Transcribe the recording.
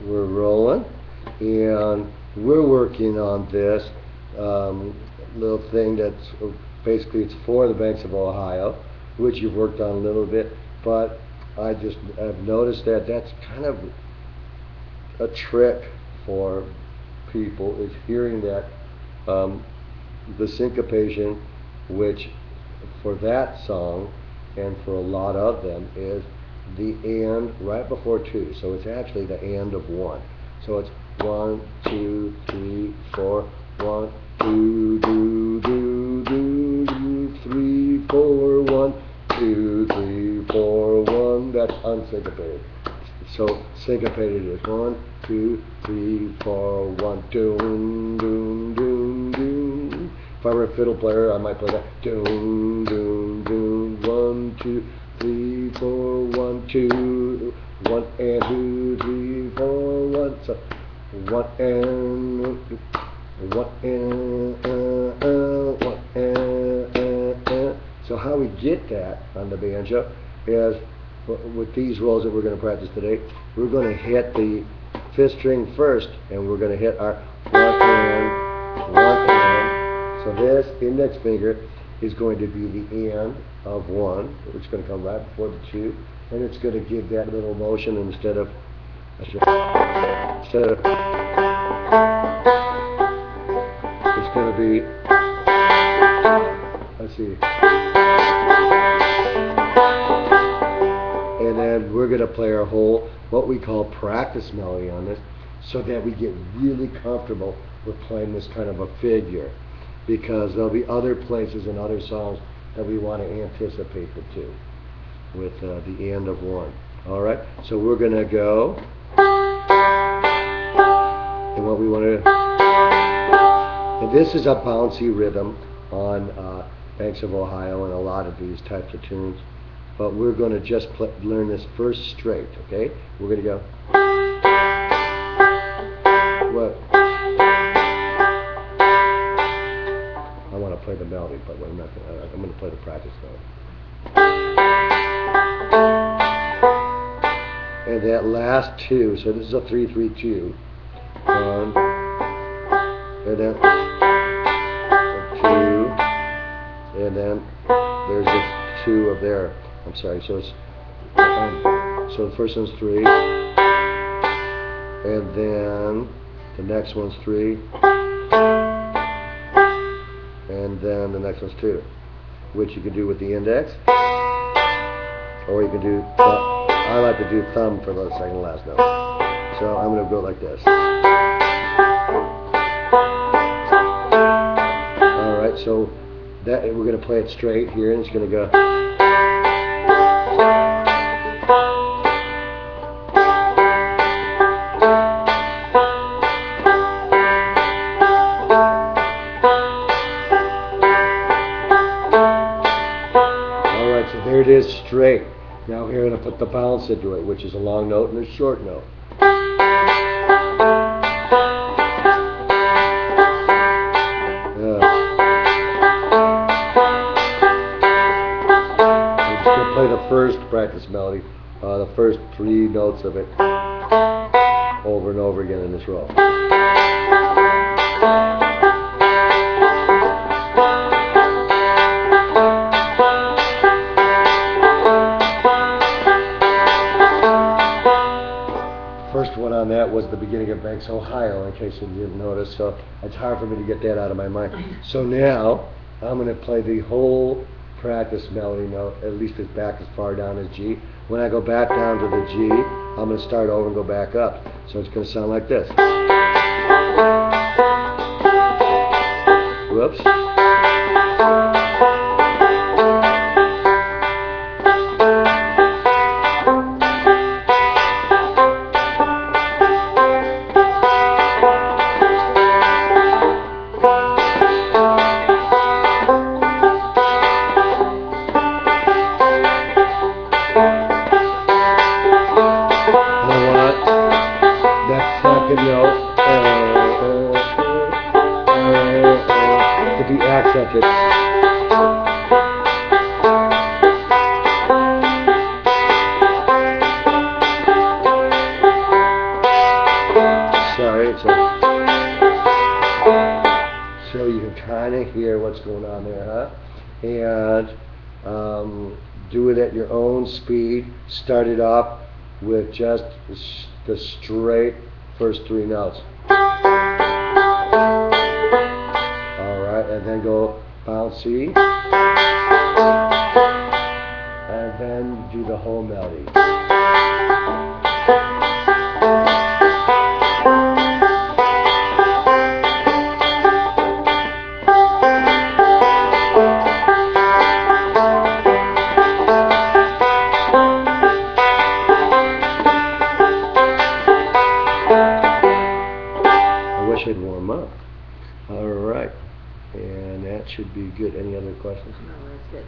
we're rolling, and we're working on this little thing that's basically it's for the banks of Ohio, which you've worked on a little bit, but I've noticed that that's kind of a trick for people, is hearing that the syncopation, which for that song and for a lot of them is the and right before two. So it's actually the and of one. So it's 1, 2, 3, 4, 1, 2, do, do, do, do, 3, 4, 1, 2, 3, 4, 1. That's unsyncopated. So syncopated is 1, 2, 3, 4, 1, doom, doom, doom, doom. If I were a fiddle player, I might play that. Doom, doom, doom, 1, 2, 3, 4, 1, 2, 1 and 2, 3, 4, 1. So 1 and 1 and. So how we get that on the banjo is with these rolls that we're going to practice today. We're going to hit the 5th string first, and we're going to hit our 1 and 1 and. So this index finger is going to be the and of 1, which is going to come right before the 2, and it's going to give that little motion instead of it's going to be, let's see, and then we're going to play our whole what we call practice melody on this, so that we get really comfortable with playing this kind of a figure, because there'll be other places and other songs that we want to anticipate the two with the end of 1. All right, so we're going to go, and what we want to, and this is a bouncy rhythm on Banks of Ohio and a lot of these types of tunes, but we're going to just learn this first straight, okay? We're going to go, what? I want to play the melody, but I'm not going to, I'm going to play the practice melody. And that last 2, so this is a 3, 3, 2. 1, and then a 2, and then there's this 2 of there. I'm sorry, so it's so the first one's 3, and then the next one's 3, and then the next one's 2, which you can do with the index, or you can do, I like to do thumb for the second to last note. So I'm going to go like this. Alright, so that we're going to play it straight here, and it's going to go. Alright, so there it is straight. Now we're going to put the bounce into it, which is a long note and a short note. Play the first practice melody, the first 3 notes of it over and over again in this roll. First one on that was the beginning of Banks, Ohio, in case you didn't notice, so it's hard for me to get that out of my mind. So now I'm going to play the whole practice melody note, at least as back as far down as G. When I go back down to the G, I'm going to start over and go back up. So it's going to sound like this. Whoops. To be accented. kind of hear what's going on there, huh? And do it at your own speed. Start it off with just the straight first three notes. Alright, and then go bouncy. And then do the whole melody. I wish I'd warm up. Alright, and that should be good. Any other questions? No, that's good.